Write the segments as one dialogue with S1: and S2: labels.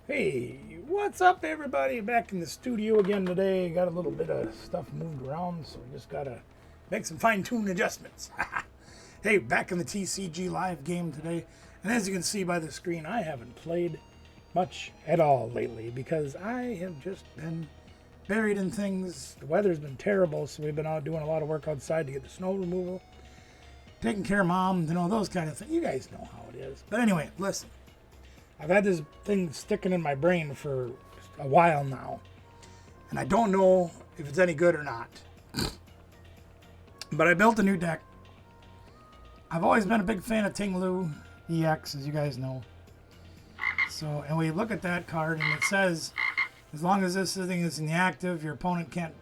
S1: Hey, what's up, everybody? Back in the studio again today. Got a little bit of stuff moved around, so we just gotta make some fine-tuned adjustments. Hey, back in the TCG live game today, and as you can see by the screen, I haven't played much at all lately because I have just been buried in things. The weather's been terrible, so we've been out doing a lot of work outside to get the snow removal, taking care of mom, those kind of things. You guys know how it is. But anyway, listen. I've had this thing sticking in my brain for a while now, and I don't know if it's any good or not. But I built a new deck. I've always been a big fan of Ting EX, as you guys know. So, and we look at that card, and it says, as long as this thing is in the active, your opponent can't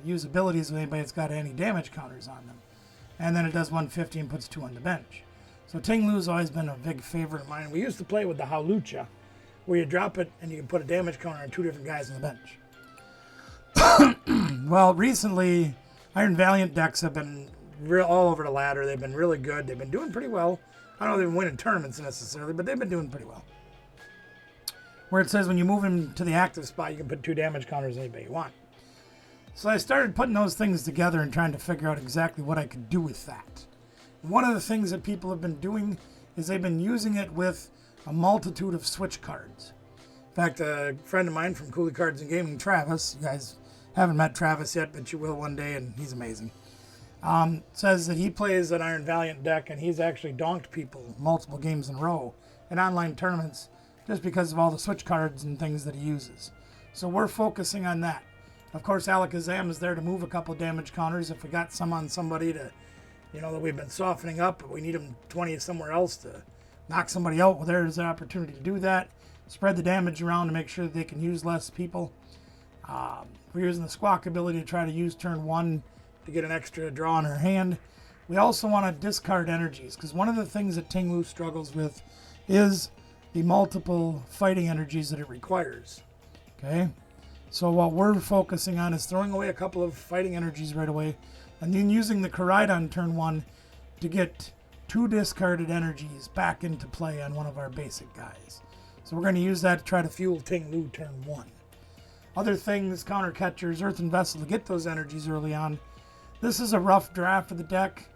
S1: use abilities with anybody that's got any damage counters on them. And then it does 150 and puts 2 on the bench. So Ting Lu's always been a big favorite of mine. We used to play with the Halucha, where you drop it and you can put a damage counter on 2 different guys on the bench. Well, recently, Iron Valiant decks have been all over the ladder. They've been really good. They've been doing pretty well. I don't know if they've been winning tournaments necessarily, but they've been doing pretty well. Where it says when you move him to the active spot, you can put 2 damage counters on anybody you want. So I started putting those things together and trying to figure out exactly what I could do with that. One of the things that people have been doing is they've been using it with a multitude of switch cards. In fact, a friend of mine from Cooley Cards and Gaming, Travis, you guys haven't met Travis yet, but you will one day, and he's amazing, says that he plays an Iron Valiant deck, and he's actually donked people multiple games in a row in online tournaments just because of all the switch cards and things that he uses. So we're focusing on that. Of course, Alakazam is there to move a couple damage counters if we got some on somebody to, that we've been softening up, but we need them 20 somewhere else to knock somebody out. Well, there's an opportunity to do that. Spread the damage around to make sure that they can use less people. We're using the Squawk ability to try to use turn 1 to get an extra draw in her hand. We also want to discard energies, because one of the things that Ting Lu struggles with is the multiple fighting energies that it requires. Okay? So what we're focusing on is throwing away a couple of fighting energies right away, and then using the Koraidon turn 1 to get 2 discarded energies back into play on one of our basic guys. So we're going to use that to try to fuel Ting Lu turn 1. Other things, counter catchers, Earthen Vessel to get those energies early on. This is a rough draft of the deck.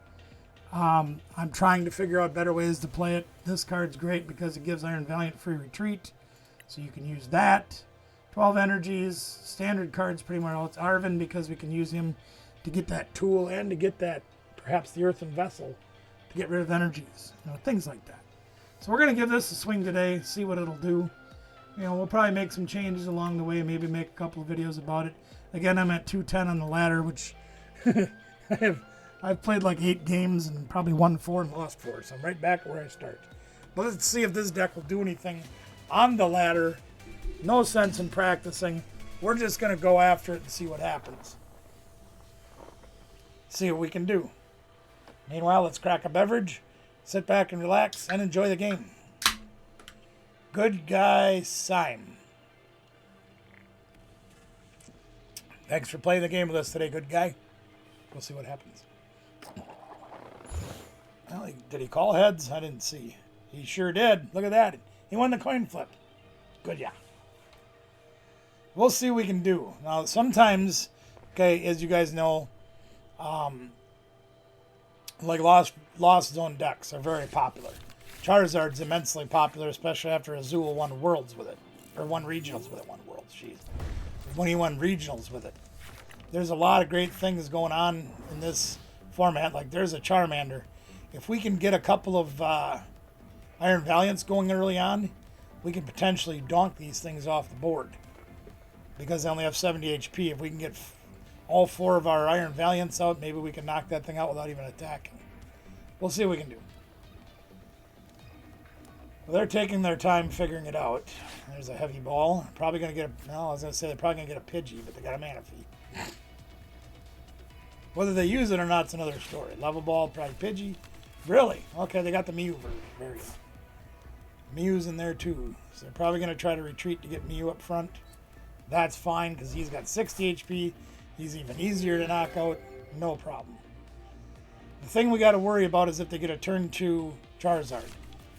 S1: I'm trying to figure out better ways to play it. This card's great because it gives Iron Valiant free retreat, so you can use that. 12 energies, standard cards pretty much all. It's Arvin because we can use him to get that tool and to get that, perhaps the Earthen Vessel, to get rid of energies, things like that. So we're going to give this a swing today, see what it'll do. We'll probably make some changes along the way, maybe make a couple of videos about it. Again, I'm at 210 on the ladder, which I've played like 8 games and probably won 4 and lost 4, so I'm right back where I start. But let's see if this deck will do anything on the ladder. No sense in practicing. We're just going to go after it and see what happens. See what we can do. Meanwhile, let's crack a beverage, sit back and relax, and enjoy the game. Good guy Sime. Thanks for playing the game with us today, good guy. We'll see what happens. Well, did he call heads? I didn't see. He sure did. Look at that. He won the coin flip. Good, yeah. We'll see what we can do. Now, sometimes, okay, as you guys know, like Lost Zone decks are very popular. Charizard's immensely popular, especially after Azul won Worlds with it. Or won Regionals with it. Won Worlds, jeez. When he won Regionals with it. There's a lot of great things going on in this format. Like, there's a Charmander. If we can get a couple of Iron Valiants going early on, we can potentially donk these things off the board. Because they only have 70 HP. If we can get all 4 of our Iron Valiants out, maybe we can knock that thing out without even attacking. We'll see what we can do. Well, they're taking their time figuring it out. There's a heavy ball. Probably going to get a... No, I was going to say they're probably going to get a Pidgey, but they got a Manaphy. Whether they use it or not is another story. Level ball, probably Pidgey. Really? Okay, they got the Mew version. Mew's in there too. So they're probably going to try to retreat to get Mew up front. That's fine because he's got 60 HP. He's even easier to knock out. No problem. The thing we got to worry about is if they get a turn 2 Charizard.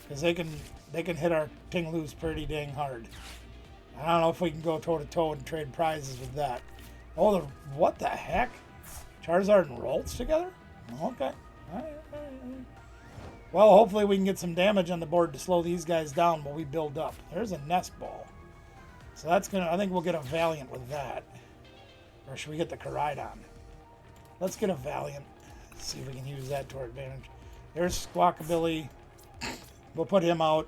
S1: Because they can hit our Ting Lu's pretty dang hard. I don't know if we can go toe-to-toe and trade prizes with that. Oh, what the heck? Charizard and Ralts together? Okay. All right. Well, hopefully we can get some damage on the board to slow these guys down while we build up. There's a Nest Ball. So that's going to... I think we'll get a Valiant with that. Or should we get the Koraidon? Let's get a Valiant. See if we can use that to our advantage. There's Squawkabilly. We'll put him out.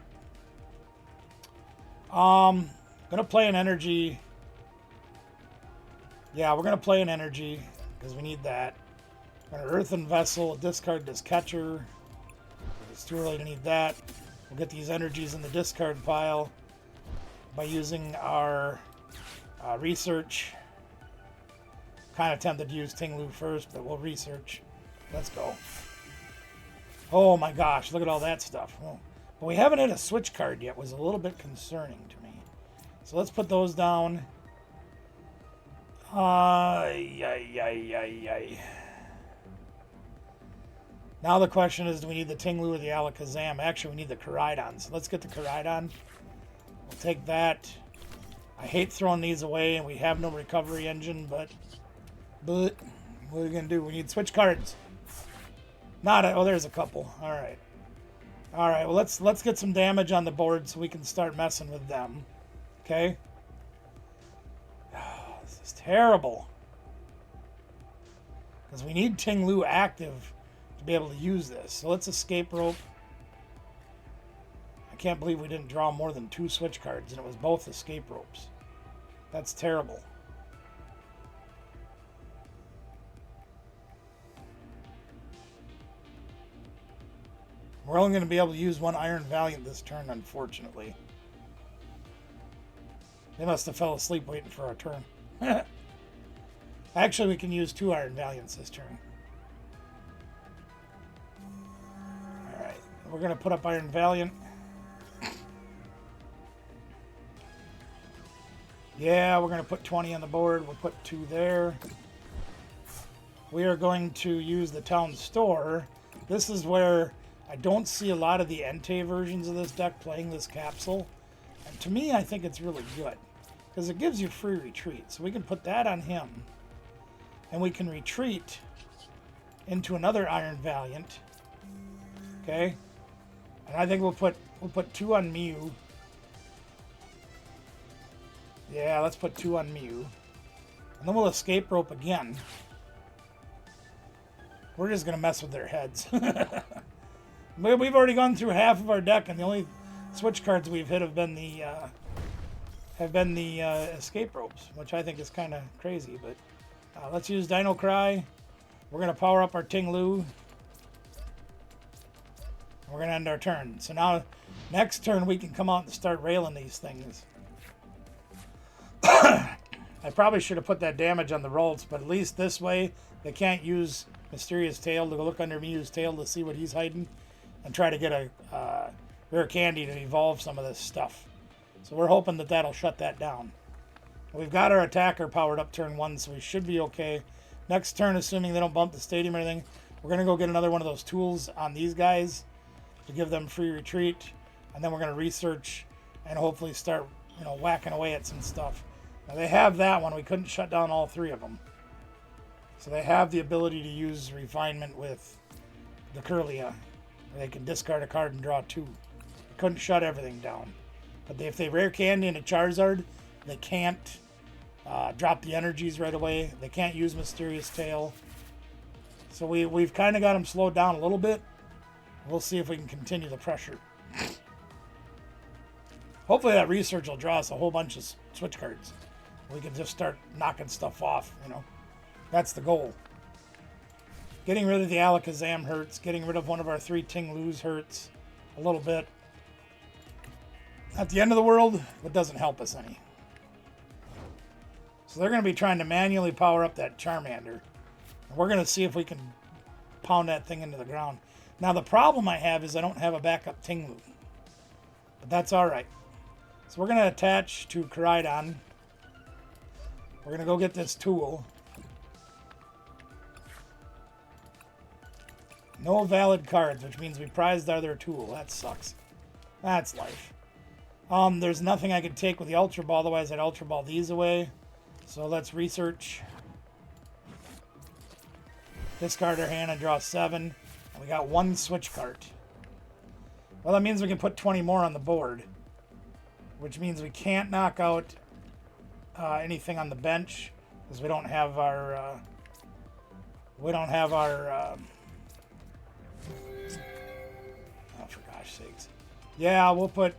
S1: Gonna play an energy. Yeah, we're gonna play an energy because we need that. We're gonna Earthen Vessel, discard this catcher. It's too early to need that. We'll get these energies in the discard pile by using our research. Kind of tempted to use Ting first, but we'll research. Let's go. Oh my gosh, look at all that stuff. Well, but we haven't hit a switch card yet. Was a little bit concerning to me. So let's put those down. Now the question is, do we need the Ting or the Alakazam? Actually, we need the Koraidon. So let's get the Koraidon. We'll take that. I hate throwing these away, and we have no recovery engine, but what are we gonna do? We need switch cards. Oh, there's a couple. All right. Well, let's get some damage on the board so we can start messing with them. Okay. Oh, this is terrible. Because we need Ting active to be able to use this. So let's escape rope. I can't believe we didn't draw more than 2 switch cards, and it was both escape ropes. That's terrible. We're only going to be able to use 1 Iron Valiant this turn, unfortunately. They must have fell asleep waiting for our turn. Actually, we can use 2 Iron Valiants this turn. Alright, we're going to put up Iron Valiant. Yeah, we're going to put 20 on the board. We'll put 2 there. We are going to use the Town Store. This is where I don't see a lot of the Entei versions of this deck playing this capsule. And to me, I think it's really good. Because it gives you free retreat. So we can put that on him. And we can retreat into another Iron Valiant. Okay? And I think we'll put 2 on Mew. Yeah, let's put 2 on Mew. And then we'll escape rope again. We're just going to mess with their heads. We've already gone through half of our deck, and the only switch cards we've hit have been the escape ropes, which I think is kind of crazy. But let's use Dino Cry. We're going to power up our Ting Lu. We're going to end our turn. So now, next turn, we can come out and start railing these things. I probably should have put that damage on the Ralts, but at least this way, they can't use Mysterious Tail to go look under Mew's tail to see what he's hiding and try to get a rare candy to evolve some of this stuff. So we're hoping that that'll shut that down. We've got our attacker powered up turn 1, so we should be okay. Next turn, assuming they don't bump the stadium or anything, we're going to go get another one of those tools on these guys to give them free retreat. And then we're going to research and hopefully start, whacking away at some stuff. Now they have that one. We couldn't shut down all 3 of them. So they have the ability to use refinement with the Kirlia. They can discard a card and draw 2. They couldn't shut everything down. But if they rare candy in a Charizard, they can't drop the energies right away. They can't use Mysterious Tail. So we've kind of got them slowed down a little bit. We'll see if we can continue the pressure. Hopefully that research will draw us a whole bunch of switch cards. We can just start knocking stuff off, That's the goal. Getting rid of the Alakazam hurts. Getting rid of one of our 3 Ting Lus hurts a little bit. At the end of the world, but doesn't help us any. So they're going to be trying to manually power up that Charmander. And we're going to see if we can pound that thing into the ground. Now the problem I have is I don't have a backup Ting Lu. But that's alright. So we're going to attach to Koraidon. We're going to go get this tool. No valid cards, which means we prized our other tool. That sucks. That's life. There's nothing I could take with the Ultra Ball, otherwise I'd Ultra Ball these away. So let's research. Discard our hand and draw 7. And we got 1 switch cart. Well, that means we can put 20 more on the board. Which means we can't knock out anything on the bench. Because we don't have our... oh, for gosh sakes. Yeah, we'll put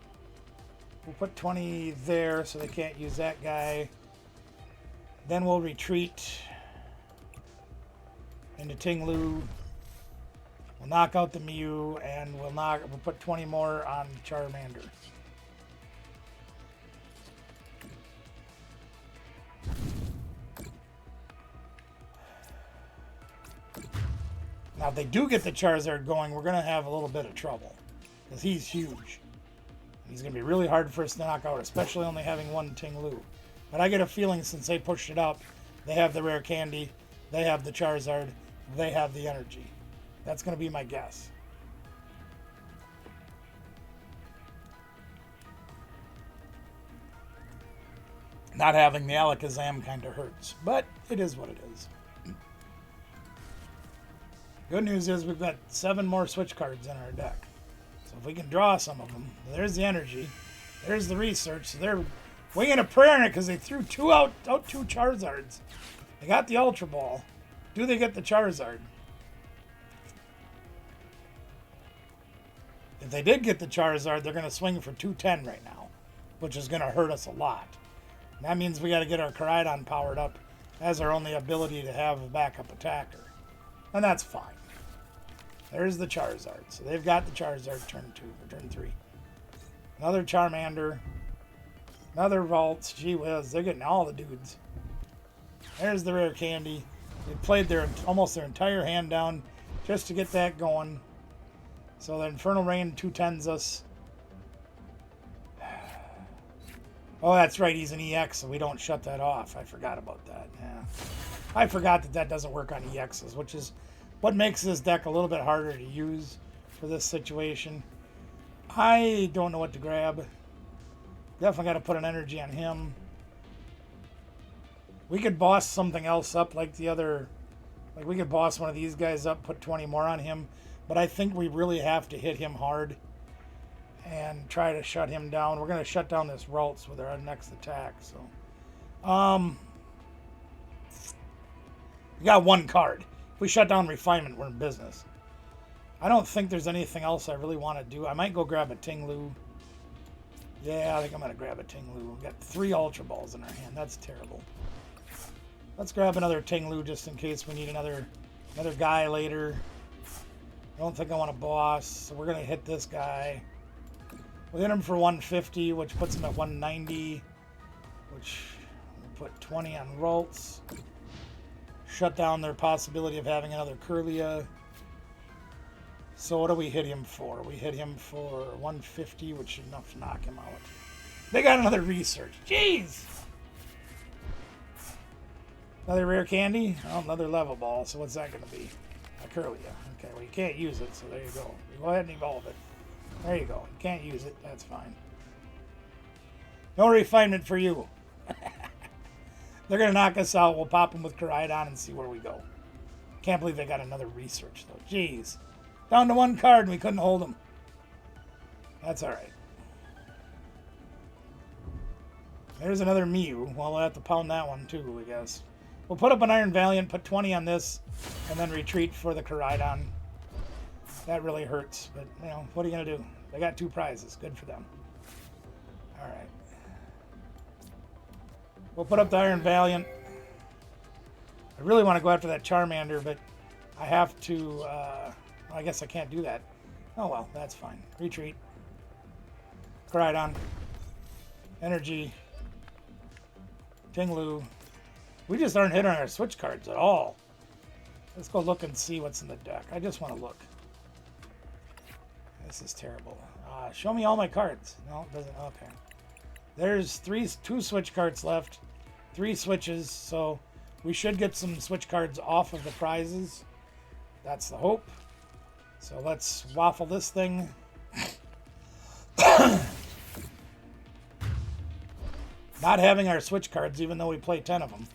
S1: 20 there so they can't use that guy. Then we'll retreat into Ting. We'll knock out the Mew, and we'll put 20 more on Charmander. Now, if they do get the Charizard going, we're going to have a little bit of trouble. Because he's huge. He's going to be really hard for us to knock out, especially only having 1 Ting. But I get a feeling since they pushed it up, they have the rare candy, they have the Charizard, they have the energy. That's going to be my guess. Not having the Alakazam kind of hurts, but it is what it is. Good news is we've got 7 more switch cards in our deck. So if we can draw some of them, there's the energy, there's the research. So they're winging a prayer in it because they threw 2 Charizards. They got the Ultra Ball. Do they get the Charizard? If they did get the Charizard, they're going to swing for 210 right now, which is going to hurt us a lot. And that means we got to get our Koraidon powered up as our only ability to have a backup attacker. And that's fine. There's the Charizard. So they've got the Charizard turn 2 or turn 3. Another Charmander. Another Vaults. Gee whiz, they're getting all the dudes. There's the rare candy. They played almost their entire hand down just to get that going. So the Infernal Rain 210s us. Oh, that's right. He's an EX, so we don't shut that off. I forgot about that. Yeah. I forgot that doesn't work on EXs, which is what makes this deck a little bit harder to use for this situation. I don't know what to grab. Definitely got to put an energy on him. We could boss something else up like the other... Like, we could boss one of these guys up, put 20 more on him. But I think we really have to hit him hard and try to shut him down. We're going to shut down this Ralts with our next attack. So, we got 1 card. If we shut down Refinement, we're in business. I don't think there's anything else I really want to do. I might go grab a Ting. Yeah, I think I'm going to grab a Ting. We've got 3 Ultra Balls in our hand. That's terrible. Let's grab another Ting just in case we need another guy later. I don't think I want a boss, so we're going to hit this guy. We'll hit him for 150, which puts him at 190, which we'll put 20 on Ralts. Shut down their possibility of having another Kirlia. So what do we hit him for? We hit him for 150, which is enough to knock him out. They got another research. Jeez! Another rare candy? Oh, another level ball. So what's that going to be? A Kirlia. Okay, well, you can't use it, so there you go. You go ahead and evolve it. There you go. You can't use it. That's fine. No refinement for you. They're going to knock us out. We'll pop them with Koraidon and see where we go. Can't believe they got another research, though. Jeez. Down to 1 card and we couldn't hold them. That's all right. There's another Mew. Well, we'll have to pound that one, too, I guess. We'll put up an Iron Valiant, put 20 on this, and then retreat for the Koraidon. That really hurts, but, you know, what are you going to do? They got 2 prizes. Good for them. All right. We'll put up the Iron Valiant. I really want to go after that Charmander, but I have to... I guess I can't do that. Oh, well, that's fine. Retreat. Koraidon. Energy. Ting. We just aren't hitting our switch cards at all. Let's go look and see what's in the deck. I just want to look. This is terrible. Show me all my cards. No, it doesn't. Okay. There's 2 switch cards left. 3 switches, so we should get some switch cards off of the prizes. That's the hope. So let's waffle this thing. Not having our switch cards, even though we play 10 of them,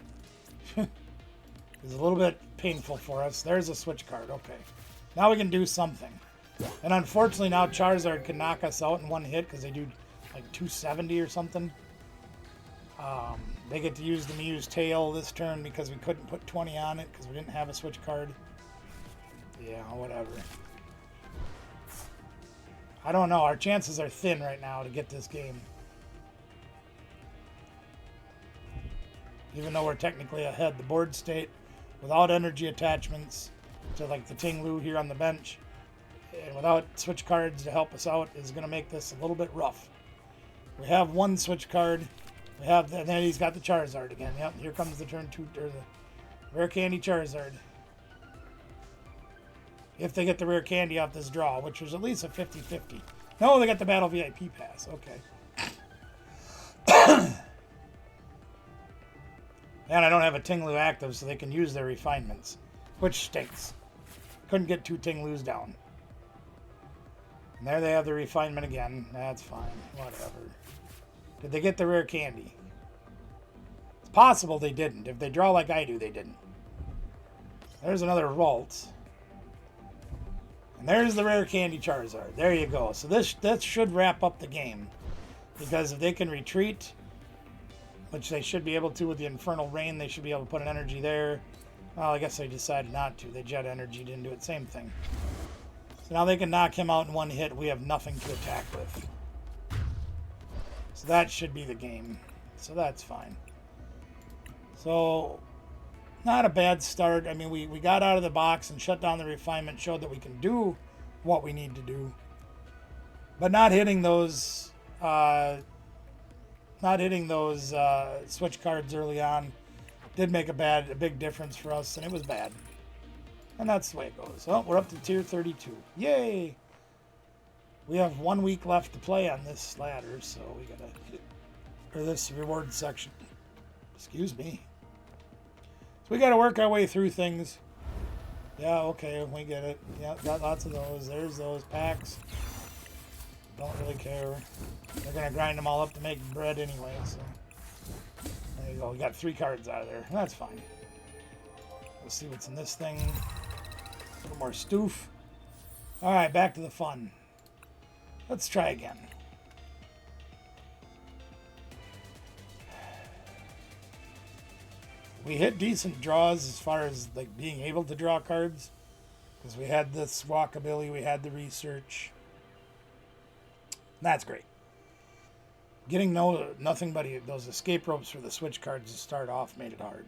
S1: is a little bit painful for us. There's a switch card. Okay. Now we can do something. And unfortunately now Charizard can knock us out in one hit because they do like 270 or something. They get to use the Mew's tail this turn because we couldn't put 20 on it because we didn't have a switch card. Yeah, whatever. I don't know. Our chances are thin right now to get this game. Even though we're technically ahead. The board state without energy attachments to like the Ting Lu here on the bench and without switch cards to help us out is going to make this a little bit rough. We have one switch card. We have, and then he's got the Charizard again. Yep, here comes the turn 2, or the Rare Candy Charizard. If they get the Rare Candy off this draw, which was at least a 50-50. No, they got the Battle VIP pass. Okay. And I don't have a Ting Lu active, so they can use their refinements, which stinks. Couldn't get 2 Ting Lus down. And there they have the refinement again. That's fine. Whatever. Did they get the Rare Candy? It's possible they didn't. If they draw like I do, they didn't. There's another Vault. And there's the Rare Candy Charizard. There you go. So that should wrap up the game. Because if they can retreat, which they should be able to with the Infernal Rain, they should be able to put an energy there. Well, I guess they decided not to. They jet energy, didn't do it. Same thing. So now they can knock him out in one hit. We have nothing to attack with. So that should be the game. So that's fine. So, not a bad start. I mean, we got out of the box and shut down the refinement, showed that we can do what we need to do. But not hitting those switch cards early on did make a big difference for us, and it was bad. And that's the way it goes. Well, we're up to tier 32. Yay! We have 1 week left to play on this ladder, so we gotta, or this reward section. Excuse me. So we gotta work our way through things. Yeah, okay, we get it. Yeah, got lots of those. There's those packs. Don't really care. They're gonna grind them all up to make bread anyway, so. There you go. We got 3 cards out of there. That's fine. Let's see what's in this thing. A little more stoof. Alright, back to the fun. Let's try again. We hit decent draws as far as like being able to draw cards. Because we had this walkability, we had the research. That's great. Getting nothing but those escape ropes for the switch cards to start off made it hard.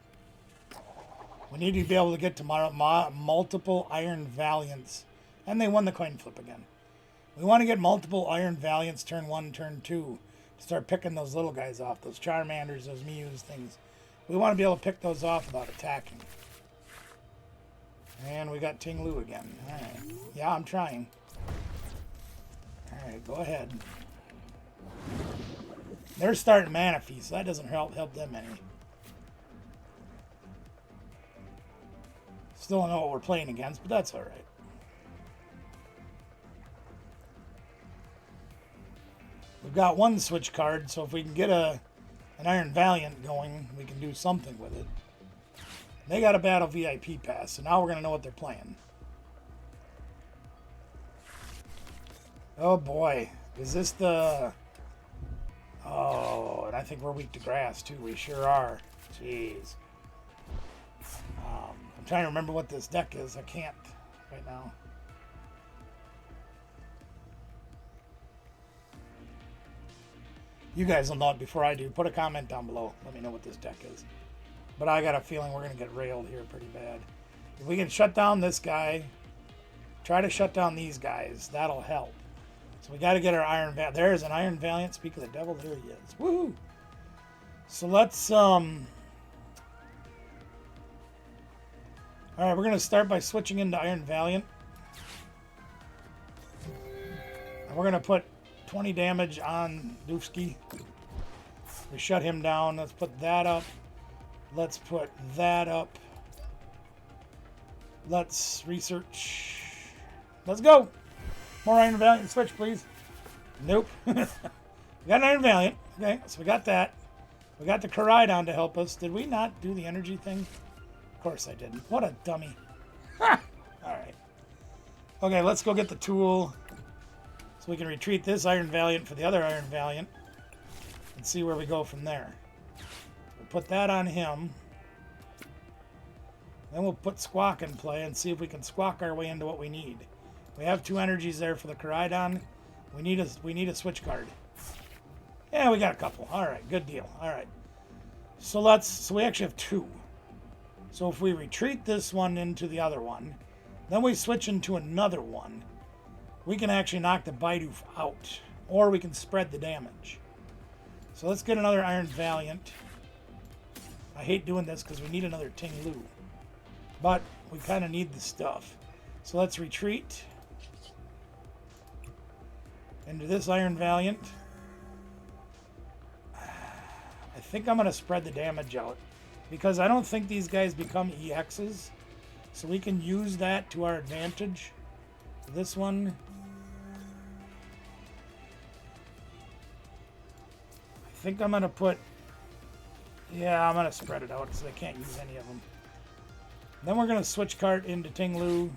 S1: We need to be able to get to multiple Iron Valiants. And they won the coin flip again. We want to get multiple Iron Valiants turn 1, turn 2. To start picking those little guys off. Those Charmanders, those Mews, things. We want to be able to pick those off without attacking. And we got Ting Lu again. Alright. Yeah, I'm trying. Alright, go ahead. They're starting Manaphy, so that doesn't help them any. Still don't know what we're playing against, but that's alright. We've got one switch card, so if we can get an Iron Valiant going, we can do something with it. They got a Battle VIP pass, so now we're going to know what they're playing. Oh boy, is this the... Oh, and I think we're weak to grass too, we sure are. Jeez. I'm trying to remember what this deck is, I can't right now. You guys will know it before I do. Put a comment down below. Let me know what this deck is. But I got a feeling we're going to get railed here pretty bad. If we can shut down this guy, try to shut down these guys, that'll help. So we got to get our Iron Valiant. There's an Iron Valiant. Speak of the devil, there he is. Woohoo! So let's, Alright, we're going to start by switching into Iron Valiant. And we're going to put 20 damage on Doofsky. We shut him down. Let's put that up. Let's put that up. Let's research. Let's go. More Iron Valiant switch, please. Nope. We got an Iron Valiant. Okay, so we got that. We got the Koraidon to help us. Did we not do the energy thing? Of course I didn't. What a dummy. Alright. Okay, let's go get the tool. So we can retreat this Iron Valiant for the other Iron Valiant. And see where we go from there. We'll put that on him. Then we'll put Squawk in play and see if we can squawk our way into what we need. We have 2 energies there for the Koraidon. We need a switch card. Yeah, we got a couple. All right, good deal. All right. So we actually have 2. So if we retreat this one into the other one, then we switch into another one, we can actually knock the Bidoof out, or we can spread the damage. So let's get another Iron Valiant. I hate doing this because we need another Ting Lu. But we kind of need the stuff. So let's retreat into this Iron Valiant. I think I'm going to spread the damage out because I don't think these guys become EXs. So we can use that to our advantage. This one. I think I'm going to put... Yeah, I'm going to spread it out so they can't use any of them. Then we're going to switch cart into Ting Lu.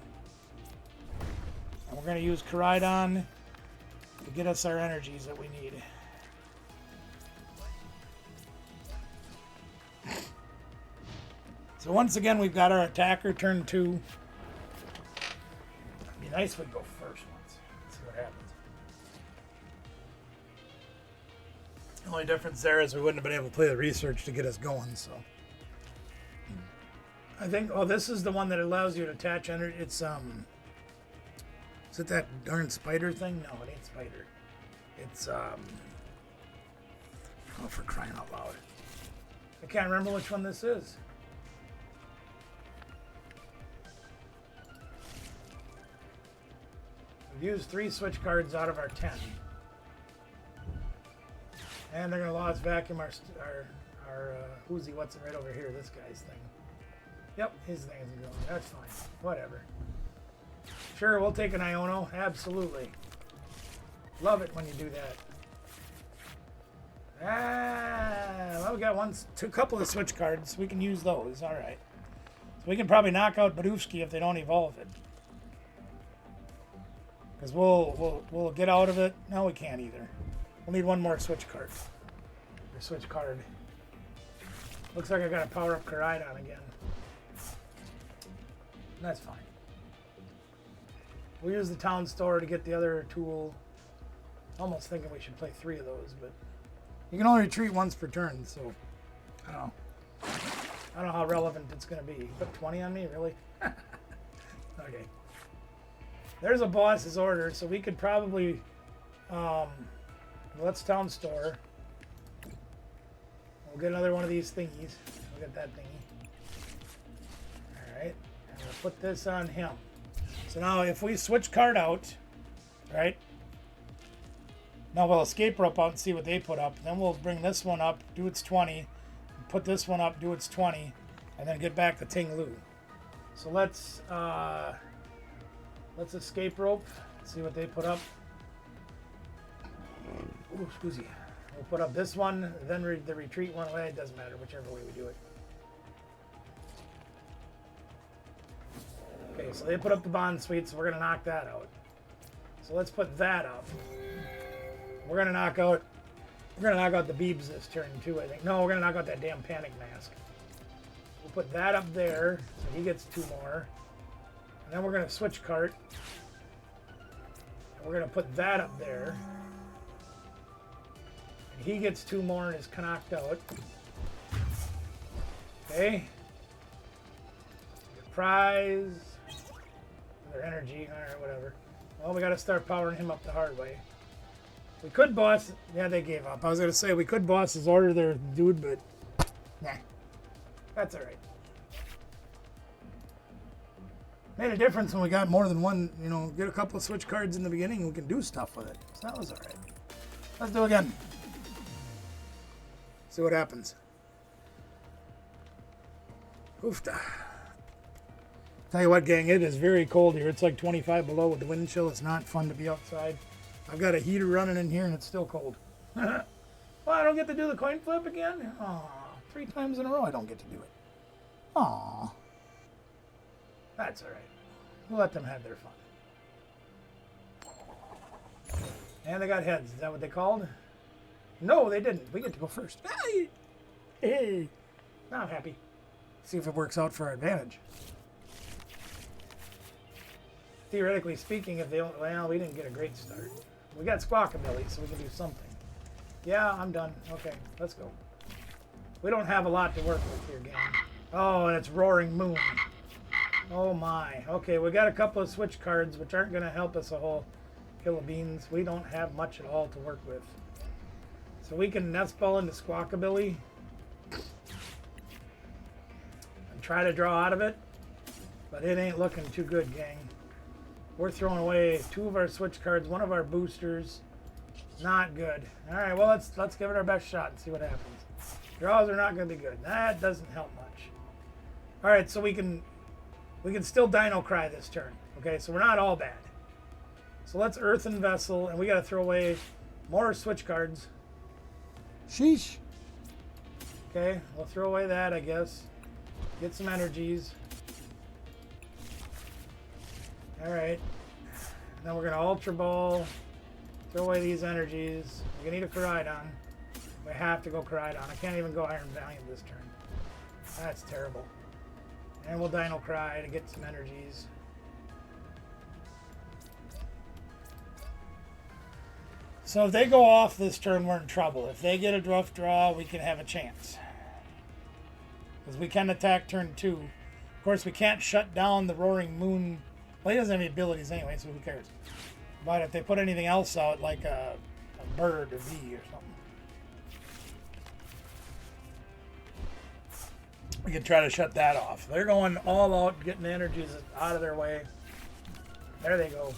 S1: And we're going to use Koraidon to get us our energies that we need. So once again, we've got our attacker turn 2. It'd be nice if we go first once. Let's see what happens. The only difference there is we wouldn't have been able to play the research to get us going, so. I think, oh, this is the one that allows you to attach energy. It's, is it that darn spider thing? No, it ain't spider. It's, oh, for crying out loud. I can't remember which one this is. We've used 3 switch cards out of our 10. And they're going to Lost Vacuum our Whoozy, what's it right over here, this guy's thing. Yep, his thing isn't going. That's fine. Whatever. Sure, we'll take an Iono. Absolutely. Love it when you do that. Well, we got a couple of switch cards. We can use those. All right. So we can probably knock out Badufsky if they don't evolve it. Because we'll get out of it. No, we can't either. We'll need one more switch card. Or switch card. Looks like I got to power up Koraidon again. That's fine. We'll use the town store to get the other tool. Almost thinking we should play 3 of those, but you can only retreat once per turn, so I don't know. I don't know how relevant it's going to be. You put 20 on me, really? Okay. There's a boss's order, so we could probably let's town store. We'll get another one of these thingies. We'll get that thingy. Alright. And we'll put this on him. So now if we switch card out, right? Now we'll escape rope out and see what they put up. Then we'll bring this one up, do its 20. Put this one up, do its 20. And then get back to Ting Lu. So let's escape rope. See what they put up. Ooh, excuse me. We'll put up this one, then the retreat one way. It doesn't matter, whichever way we do it. Okay, so they put up the bond suite, so we're gonna knock that out. So let's put that up. We're gonna knock out the Beebs this turn too, I think. No, we're gonna knock out that damn panic mask. We'll put that up there, so he gets 2 more. And then we're gonna switch cart. And we're gonna put that up there. And he gets 2 more and is knocked out. Okay. Prize. Their energy. Alright, whatever. Well, we gotta start powering him up the hard way. We could boss... Yeah, they gave up. I was gonna say, we could boss his order there, dude, but... Nah. That's alright. Made a difference when we got more than one, you know, get a couple of switch cards in the beginning, we can do stuff with it. So that was alright. Let's do it again. See what happens. Oofta. Tell you what, gang, it is very cold here. It's like 25 below with the wind chill. It's not fun to be outside. I've got a heater running in here and it's still cold. Well, Oh, I don't get to do the coin flip again? Aw, 3 times in a row I don't get to do it. Aw. That's alright. We'll let them have their fun. And they got heads. Is that what they called? No, they didn't. We get to go first. Hey! Hey! Now I'm happy. See if it works out for our advantage. Theoretically speaking, if they don't... Well, we didn't get a great start. We got Squawkabilly, so we can do something. Yeah, I'm done. Okay, let's go. We don't have a lot to work with here, gang. Oh, and it's Roaring Moon. Oh my. Okay, we got a couple of switch cards, which aren't going to help us a whole kill of beans. We don't have much at all to work with. So we can nest ball into Squawkabilly. And try to draw out of it. But it ain't looking too good, gang. We're throwing away 2 of our switch cards, 1 of our boosters. Not good. All right, well, let's give it our best shot and see what happens. Draws are not going to be good. That doesn't help much. All right, so we can still Dino Cry this turn. Okay, so we're not all bad. So let's Earthen Vessel, and we got to throw away more switch cards. Sheesh. Okay, we'll throw away that, I guess. Get some energies. All right. Then we're going to Ultra Ball. Throw away these energies. We're going to need a Koraidon. We have to go Koraidon. I can't even go Iron Valiant this turn. That's terrible. And we'll Dino Cry to get some energies. So if they go off this turn, we're in trouble. If they get a rough draw, we can have a chance. Because we can attack turn 2. Of course, we can't shut down the Roaring Moon. Well, he doesn't have any abilities anyway, so who cares? But if they put anything else out, like a bird or bee or something, we can try to shut that off. They're going all out, getting the energies out of their way. There they go.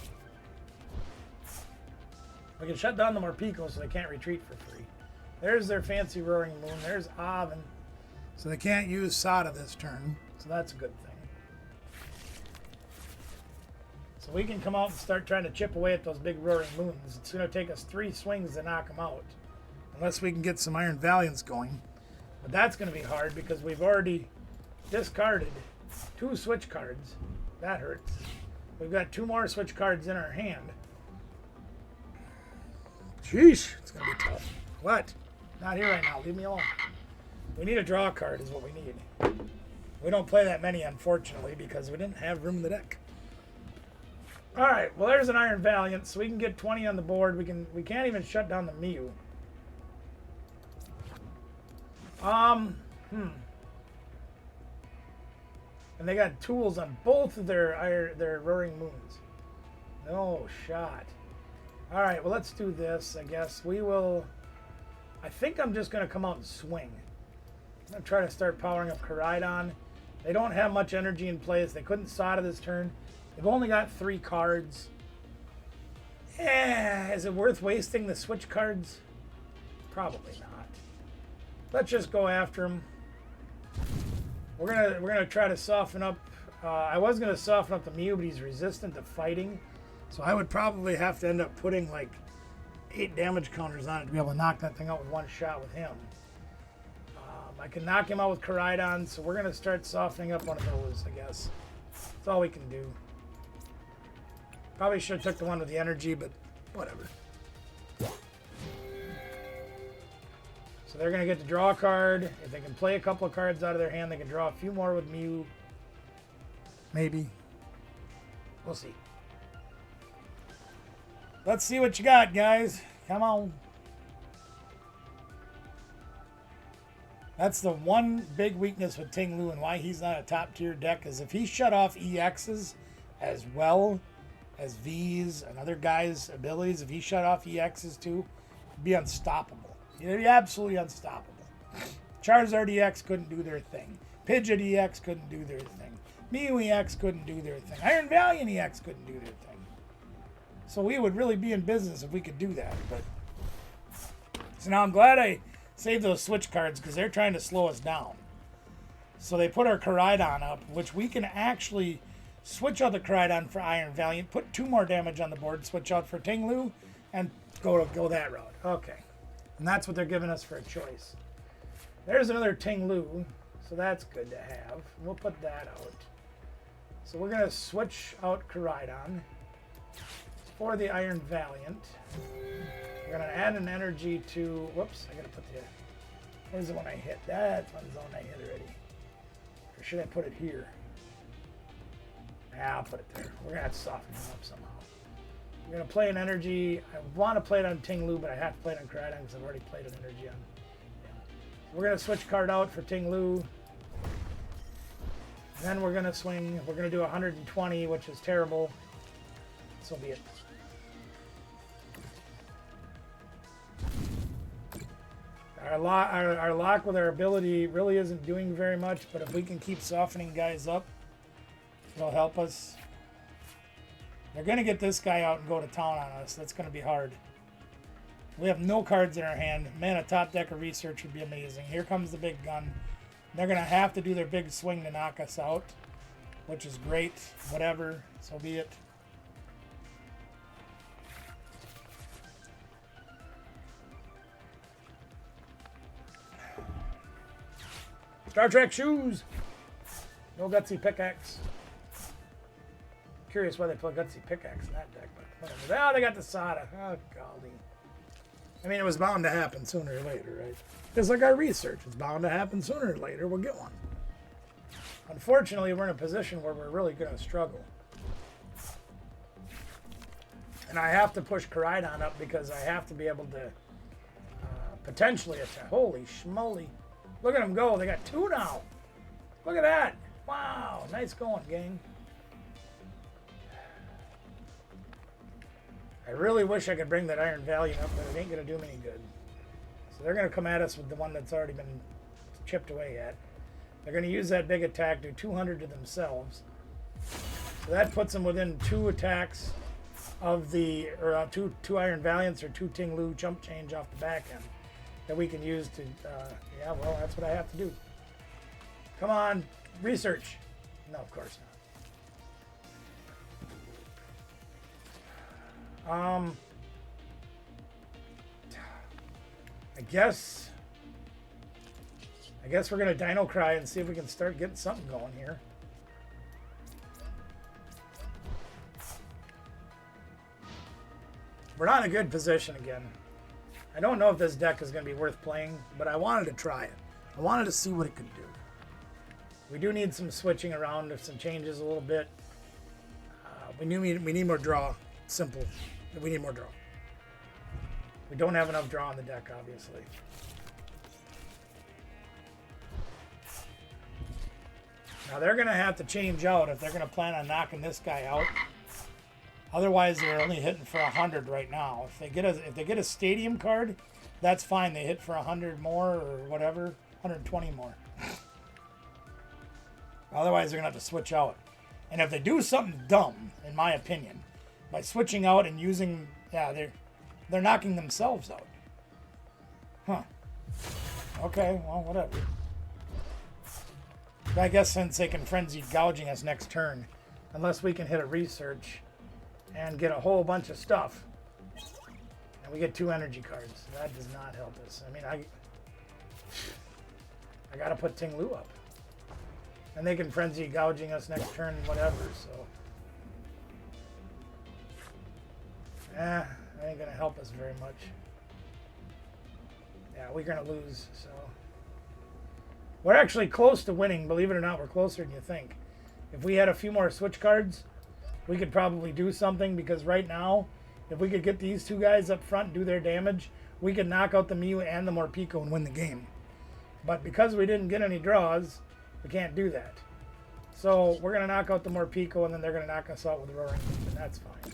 S1: We can shut down the Morpeko so they can't retreat for free. There's their fancy Roaring Moon. There's Oven. So they can't use Sada this turn. So that's a good thing. So we can come out and start trying to chip away at those big Roaring Moons. It's going to take us 3 swings to knock them out. Unless we can get some Iron Valiants going. But that's going to be hard because we've already discarded 2 switch cards. That hurts. We've got 2 more switch cards in our hand. Sheesh, it's going to be tough. What? Not here right now. Leave me alone. We need a draw card is what we need. We don't play that many, unfortunately, because we didn't have room in the deck. All right, well, there's an Iron Valiant, so we can get 20 on the board. We can't even shut down the Mew. And they got tools on both of their Roaring Moons. No shot. All right, well, let's do this, I guess. We will... I think I'm just going to come out and swing. I'm going to try to start powering up Koraidon. They don't have much energy in place. They couldn't Sada this turn. They've only got 3 cards. Is it worth wasting the switch cards? Probably not. Let's just go after him. We're gonna try to soften up. I was gonna soften up the Mew, but he's resistant to fighting, so I would probably have to end up putting like 8 damage counters on it to be able to knock that thing out with 1 shot with him. I can knock him out with Koraidon, so we're gonna start softening up one of those, I guess. That's all we can do. Probably should have took the one with the energy, but whatever. So they're going to get to draw a card. If they can play a couple of cards out of their hand, they can draw a few more with Mew. Maybe. We'll see. Let's see what you got, guys. Come on. That's the one big weakness with Ting Lu and why he's not a top tier deck is if he shut off EXs as well as V's and other guys' abilities, if he shut off EXs too, he'd be unstoppable. He'd be absolutely unstoppable. Charizard EX couldn't do their thing. Pidgeot EX couldn't do their thing. Mew EX couldn't do their thing. Iron Valiant EX couldn't do their thing. So we would really be in business if we could do that. But so now I'm glad I saved those switch cards because they're trying to slow us down. So they put our Koraidon up, which we can actually switch out the Koraidon for Iron Valiant, put 2 more damage on the board, switch out for Ting Lu, and go that route. Okay. And that's what they're giving us for a choice. There's another Ting Lu, so that's good to have. We'll put that out. So we're going to switch out Koraidon for the Iron Valiant. We're going to add an energy to... Whoops, I got to put the... Where's the one I hit? That's one zone I hit already. Or should I put it here? Yeah, I'll put it there. We're going to have to soften him up somehow. We're going to play an energy. I want to play it on Ting Lu, but I have to play it on Koraidon because I've already played an energy on... Yeah. We're going to switch card out for Ting Lu. Then we're going to swing. We're going to do 120, which is terrible. So be it. Our lock with our ability really isn't doing very much, but if we can keep softening guys up, it'll help us. They're going to get this guy out and go to town on us. That's going to be hard. We have no cards in our hand. Man, a top deck of research would be amazing. Here comes the big gun. They're going to have to do their big swing to knock us out, which is great. Whatever, so be it. Star Trek shoes. No gutsy pickaxe. Curious why they put gutsy pickaxe in that deck, but whatever. Oh, they got the Sada. Oh, golly. I mean, it was bound to happen sooner or later, right? Just like our research. It's bound to happen sooner or later. We'll get one. Unfortunately, we're in a position where we're really going to struggle. And I have to push Koraidon up because I have to be able to potentially attack. Holy schmoly. Look at them go. They got two now. Look at that. Wow. Nice going, gang. I really wish I could bring that Iron Valiant up, but it ain't going to do me any good. So they're going to come at us with the one that's already been chipped away at. They're going to use that big attack, do 200 to themselves. So that puts them within 2 attacks of the, or two Iron Valiants or 2 Ting Lu jump change off the back end that we can use to, yeah, well, that's what I have to do. Come on, research. No, of course not. I guess we're gonna Dino Cry and see if we can start getting something going here. We're not in a good position again. I don't know if this deck is gonna be worth playing, but I wanted to try it. I wanted to see what it could do. We do need some switching around, or some changes a little bit. We need more draw. Simple. We need more draw. We don't have enough draw on the deck, obviously. Now they're going to have to change out if they're going to plan on knocking this guy out. Otherwise, they're only hitting for 100 right now. If they get a stadium card, that's fine. They hit for 100 more or whatever, 120 more. Otherwise, they're going to have to switch out. And if they do something dumb, in my opinion, by switching out and using, yeah, they're knocking themselves out. Huh. Okay, well, whatever. I guess since they can frenzy gouging us next turn, unless we can hit a research and get a whole bunch of stuff, and we get 2 energy cards. That does not help us. I mean, I gotta put Ting Lu up. And they can frenzy gouging us next turn, whatever, so. That ain't gonna help us very much. Yeah, we're gonna lose, so. We're actually close to winning, believe it or not, we're closer than you think. If we had a few more switch cards, we could probably do something, because right now, if we could get these 2 guys up front and do their damage, we could knock out the Mew and the Morpeko and win the game. But because we didn't get any draws, we can't do that. So we're going to knock out the Morpeko, and then they're going to knock us out with the Roaring Leaf, and that's fine.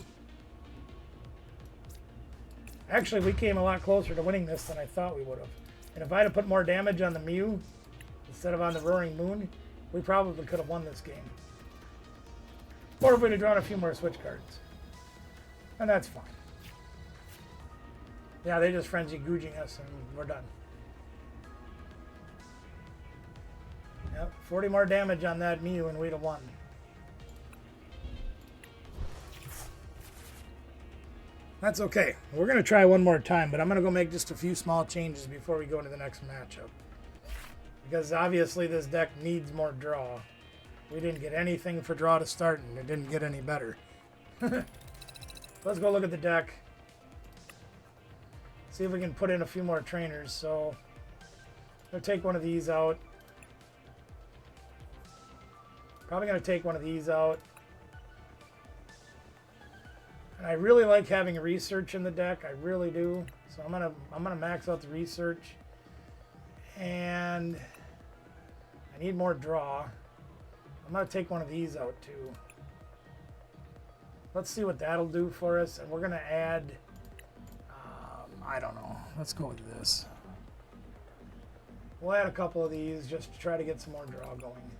S1: Actually, we came a lot closer to winning this than I thought we would have. And if I'd have put more damage on the Mew instead of on the Roaring Moon, we probably could have won this game. Or if we'd have drawn a few more switch cards. And that's fine. Yeah, they just frenzy gouging us, and we're done. Yep, 40 more damage on that Mew and we'd have won. That's okay. We're going to try one more time, but I'm going to go make just a few small changes before we go into the next matchup. Because obviously this deck needs more draw. We didn't get anything for draw to start, and it didn't get any better. Let's go look at the deck. See if we can put in a few more trainers. So, I'm going to take one of these out. Probably going to take one of these out. And I really like having research in the deck. I really do. So I'm gonna max out the research. And I need more draw. I'm gonna take one of these out too. Let's see what that'll do for us. And we're gonna add, I don't know. Let's go with this. We'll add a couple of these just to try to get some more draw going.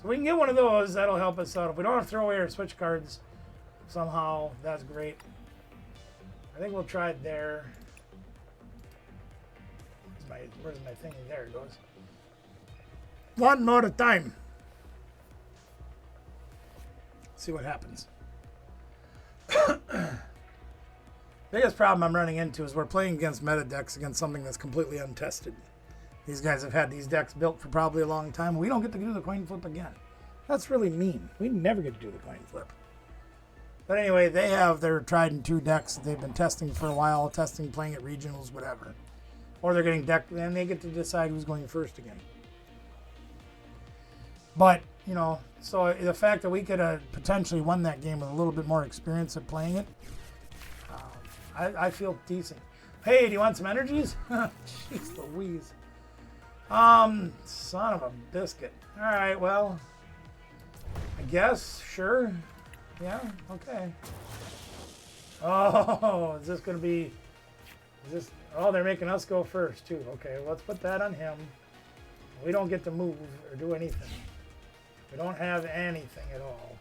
S1: So we can get one of those. That'll help us out. If we don't have to throw away our switch cards somehow, that's great. I think we'll try it there. Where's my thing? There it goes. One more at a time. See what happens. Biggest problem I'm running into is we're playing against meta decks against something that's completely untested. These guys have had these decks built for probably a long time. We don't get to do the coin flip again. That's really mean. We never get to do the coin flip. But anyway, they have their tried and true decks that they've been testing for a while, playing at regionals, whatever. Or they're getting decked, and they get to decide who's going first again. But, you know, so the fact that we could have potentially won that game with a little bit more experience at playing it, I feel decent. Hey, do you want some energies? Jeez Louise. Son of a biscuit. All right, well, I guess, sure. Yeah, okay. Oh, is this going to be... Oh, they're making us go first, too. Okay, let's put that on him. We don't get to move or do anything. We don't have anything at all.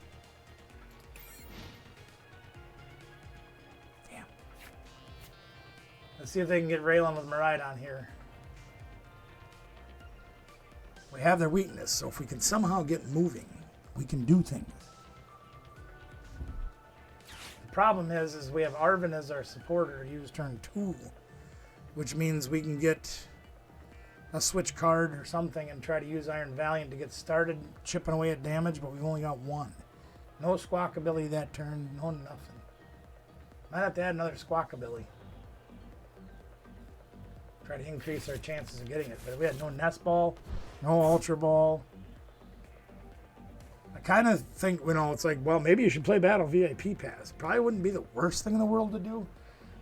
S1: Damn. Let's see if they can get Raylan with Miraidon here. We have their weakness, so if we can somehow get moving, we can do things. Problem is we have Arvin as our supporter to use turn 2, which means we can get a switch card or something and try to use Iron Valiant to get started chipping away at damage, but we've only got one. No squawk ability that turn, no nothing. Might have to add another squawk ability. Try to increase our chances of getting it, but we had no Nest Ball, no Ultra Ball. I kind of think, you know, it's like, well, maybe you should play Battle VIP Pass. Probably wouldn't be the worst thing in the world to do,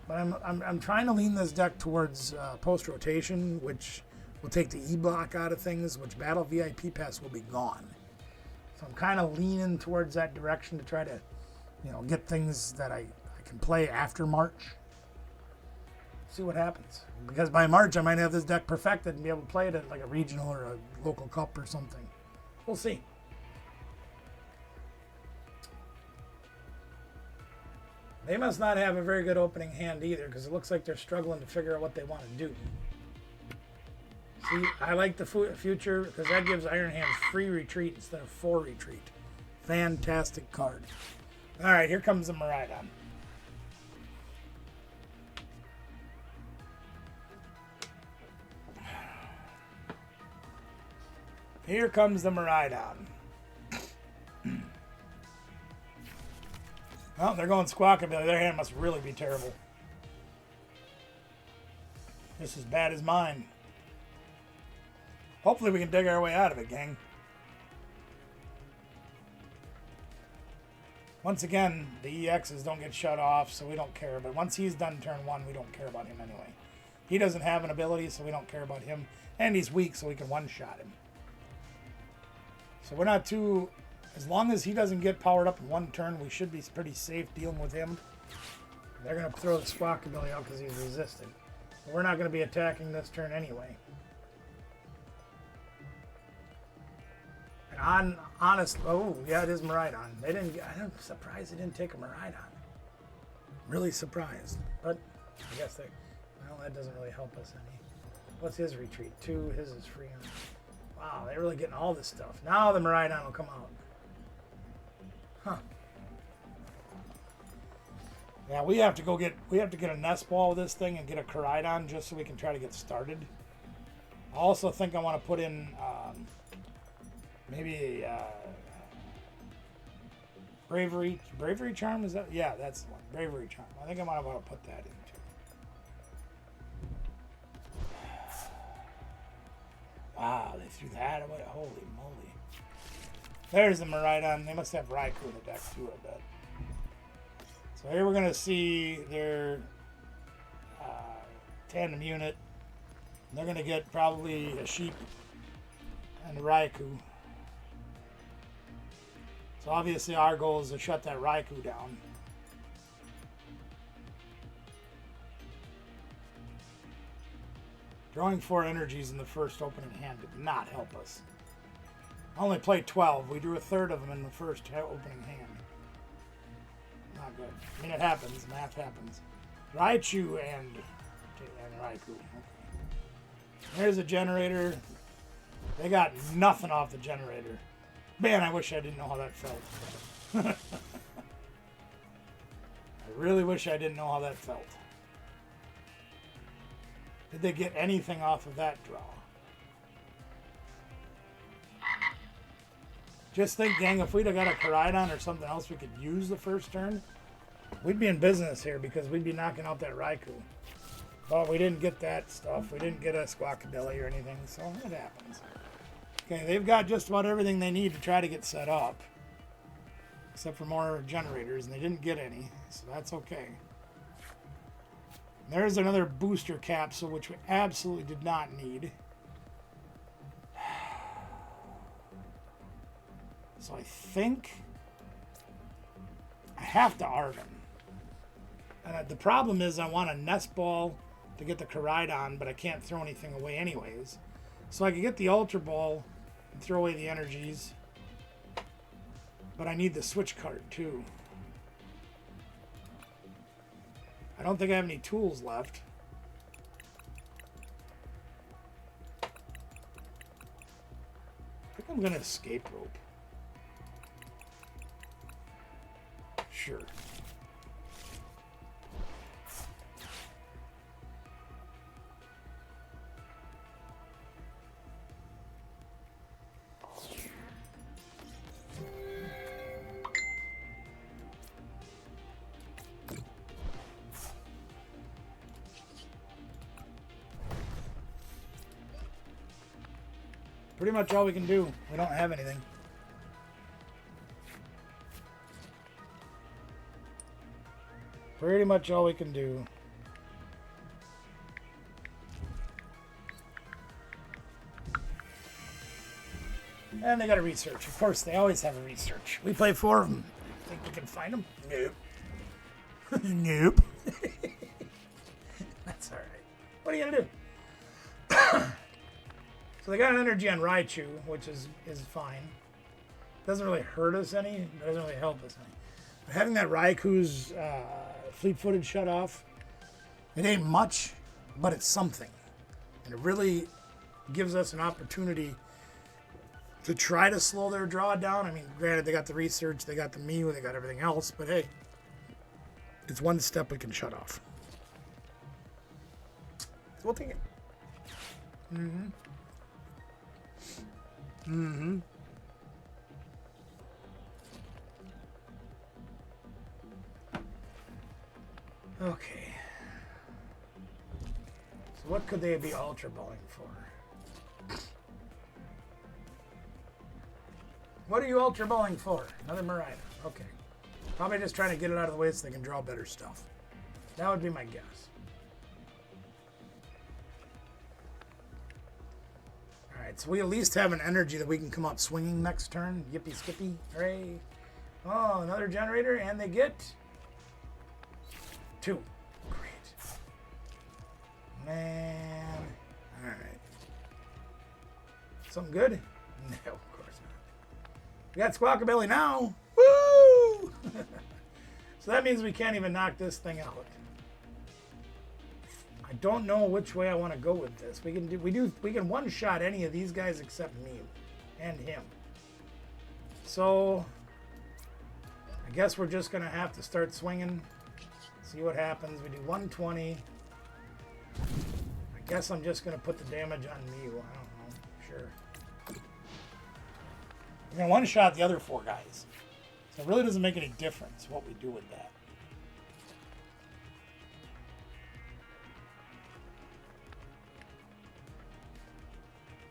S1: but I'm trying to lean this deck towards post rotation, which will take the E block out of things, which Battle VIP Pass will be gone. So I'm kind of leaning towards that direction to try to, you know, get things that I can play after March. See what happens. Because by March I might have this deck perfected and be able to play it at like a regional or a local cup or something. We'll see. They must not have a very good opening hand either, because it looks like they're struggling to figure out what they want to do. See, I like the future because that gives Iron Hands free retreat instead of 4 retreat. Fantastic card. All right, here comes the Miraidon. Here comes the Miraidon. Well, they're going Squawkabilly. Their hand must really be terrible. Just as bad as mine. Hopefully we can dig our way out of it, gang. Once again, the EXs don't get shut off, so we don't care. But once he's done turn 1, we don't care about him anyway. He doesn't have an ability, so we don't care about him. And he's weak, so we can one-shot him. So we're not too... As long as he doesn't get powered up in one turn, we should be pretty safe dealing with him. They're going to throw the Squawkabilly out because he's resistant. But we're not going to be attacking this turn anyway. And honest, oh yeah, it is Miraidon. I'm surprised they didn't take a Miraidon. Really surprised, but I guess well, that doesn't really help us any. What's his retreat? 2. His is free. Wow, they're really getting all this stuff. Now the Miraidon will come out. Huh. Yeah, we have to get a nest ball with this thing and get a Koridon just so we can try to get started. I also think I want to put in maybe a bravery charm. Is that? Yeah, that's the one. Bravery charm. I think I might want to put that in too. Wow, they threw that away. Holy moly! There's the Miraidon. They must have Raikou in the deck too, I bet. So here we're gonna see their tandem unit. They're gonna get probably a sheep and a Raikou. So obviously our goal is to shut that Raikou down. Drawing 4 energies in the first opening hand did not help us. I only played 12. We drew a third of them in the first opening hand. Not good. I mean, it happens. Math happens. Raichu and Raikou. Okay. There's a generator. They got nothing off the generator. Man, I wish I didn't know how that felt. I really wish I didn't know how that felt. Did they get anything off of that draw? Just think, gang, if we'd have got a Koridon or something else we could use the first turn, we'd be in business here because we'd be knocking out that Raikou. But we didn't get that stuff. We didn't get a Squawkabilly or anything, so it happens. Okay, they've got just about everything they need to try to get set up. Except for more generators, and they didn't get any, so that's okay. There's another booster capsule, which we absolutely did not need. So I think I have to Arden. And the problem is I want a nest ball to get the Koridon, but I can't throw anything away anyways. So I could get the Ultra Ball and throw away the energies. But I need the switch card too. I don't think I have any tools left. I think I'm going to escape rope. Sure. Pretty much all we can do. We don't have anything. Pretty much all we can do. And they got a research. Of course, they always have a research. We play 4 of them. Think we can find them? Nope. Nope. That's all right. What are you gonna do? So they got an energy on Raichu, which is fine. Doesn't really hurt us any. It doesn't really help us any. But having that Raikou's fleet-footed shut off, it ain't much, but it's something. And it really gives us an opportunity to try to slow their draw down. I mean, granted, they got the research, they got the Mew, they got everything else, but hey, it's one step we can shut off. We'll take it. Mm-hmm. Mm-hmm. Okay. So what could they be Ultra Balling for? What are you Ultra Balling for? Another Miraidon. Okay. Probably just trying to get it out of the way so they can draw better stuff. That would be my guess. Alright, so we at least have an energy that we can come up swinging next turn. Yippee skippy. Hooray. Oh, another generator, and they get 2. Great. Man. Alright. Something good? No, of course not. We got Squawkabilly now. Woo! So that means we can't even knock this thing out. I don't know which way I want to go with this. We can one-shot any of these guys except me and him. So I guess we're just gonna have to start swinging See what happens. We do 120. I guess I'm just going to put the damage on Mew. I don't know. Sure. We're going to one-shot the other 4 guys. So it really doesn't make any difference what we do with that.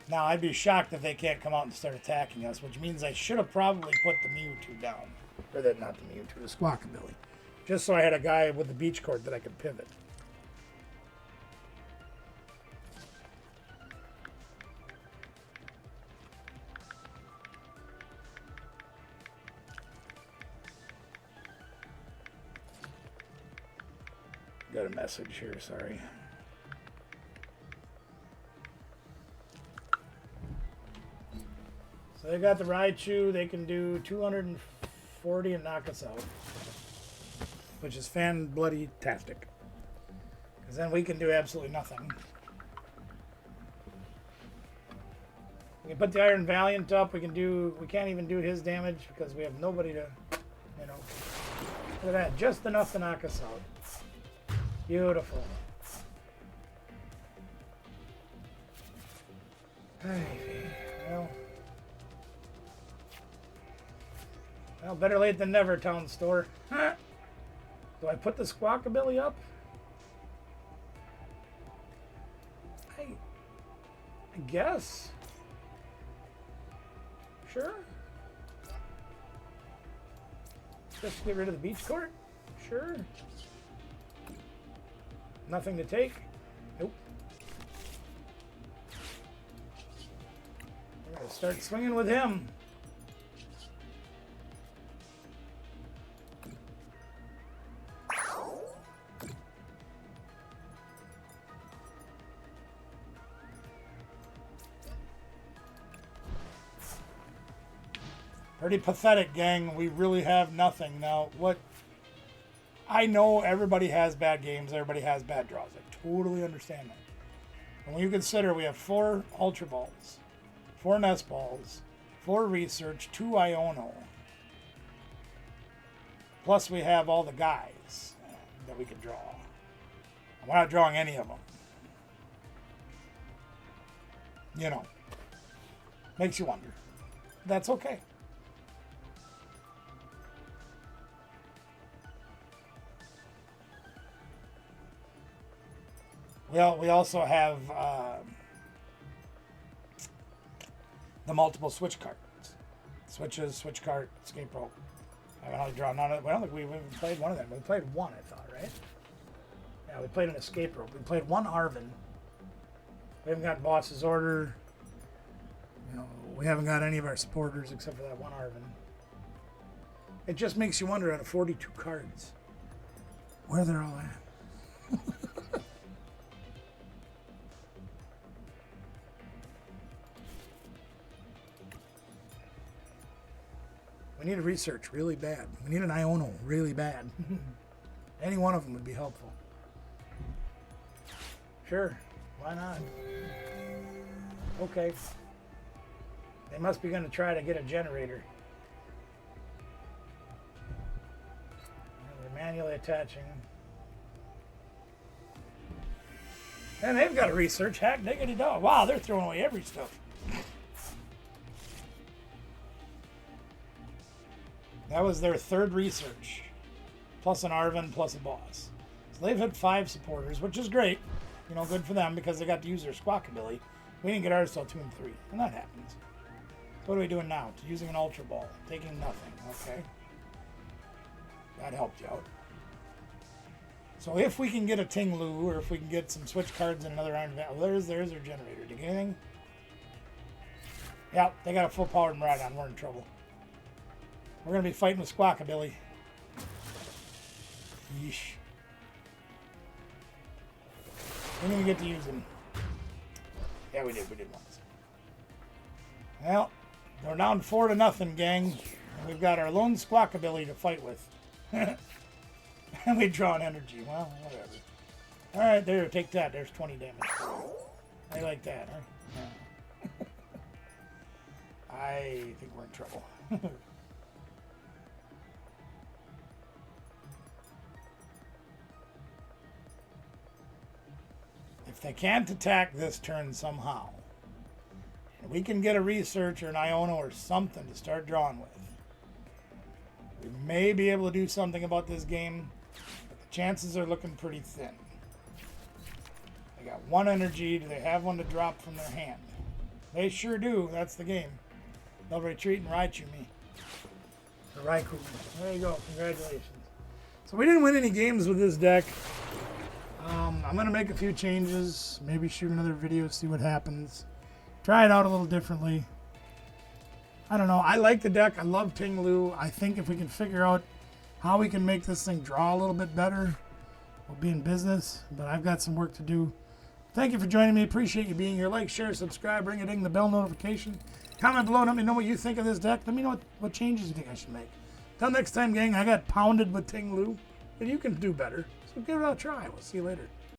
S1: Now, I'd be shocked if they can't come out and start attacking us, which means I should have probably put the Mewtwo down. Or not the Mewtwo, the Squawkabilly. Just so I had a guy with the beach cord that I could pivot. Got a message here, sorry. So they got the Raichu, they can do 240 and knock us out. Which is fan-bloody-tastic. Because then we can do absolutely nothing. We can put the Iron Valiant up, we can't even do his damage because we have nobody to, you know. Look at that, just enough to knock us out. Beautiful. Well, better late than never, Town Store. Do I put the Squawkabilly up? I guess. Sure. Just to get rid of the beach court? Sure. Nothing to take? Nope. We're going to start swinging with him. Pretty pathetic, gang. We really have nothing. Now, what... I know everybody has bad games. Everybody has bad draws. I totally understand that. And when you consider we have 4 Ultra Balls, 4 Nest Balls, 4 Research, 2 Iono. Plus we have all the guys that we can draw. And we're not drawing any of them. You know. Makes you wonder. That's okay. Well, we also have the multiple switch cards. Switches, switch card, escape rope. I don't know how to draw none of it. I don't think we even played one of them. We played one, I thought, right? Yeah, we played an escape rope. We played one Arvin. We haven't got Boss's Order. You know, we haven't got any of our supporters except for that one Arvin. It just makes you wonder out of 42 cards where they're all at. We need a research really bad. We need an Iono really bad. Any one of them would be helpful. Sure, why not? Okay. They must be going to try to get a generator. They're manually attaching. And they've got a research. Hack diggity dog. Wow, they're throwing away every stuff. That was their 3rd research, plus an Arvin, plus a boss. So they've had 5 supporters, which is great. You know, good for them because they got to use their Squawkabilly. We didn't get ours till 2 and 3, and that happens. So what are we doing now? Using an Ultra Ball, taking nothing. Okay, that helped you out. So if we can get a Ting Lu, or if we can get some switch cards and another Iron Valiant, there's their generator. Did you get anything? Yeah, they got a full powered Miraidon. We're in trouble. We're going to be fighting with Squawkabilly. Yeesh. We didn't even get to use him. Yeah, we did. We did once. Well, we're down 4-0, gang. And we've got our lone Squawkabilly to fight with. And we draw an energy. Well, whatever. Alright, there. Take that. There's 20 damage. I like that, huh? Yeah. I think we're in trouble. if they can't attack this turn somehow, and we can get a research or an Iona or something to start drawing with, we may be able to do something about this game, but the chances are looking pretty thin. They got one energy. Do they have one to drop from their hand? They sure do. That's the game. They'll retreat and Raichu me. The Raikou. There you go. Congratulations. So we didn't win any games with this deck. I'm going to make a few changes. Maybe shoot another video, see what happens. Try it out a little differently. I don't know. I like the deck. I love Ting Lu. I think if we can figure out how we can make this thing draw a little bit better, we'll be in business. But I've got some work to do. Thank you for joining me. Appreciate you being here. Like, share, subscribe, ring a ding the bell notification. Comment below and let me know what you think of this deck. Let me know what changes you think I should make. Till next time, gang, I got pounded with Ting Lu, and you can do better. So give it a try. We'll see you later.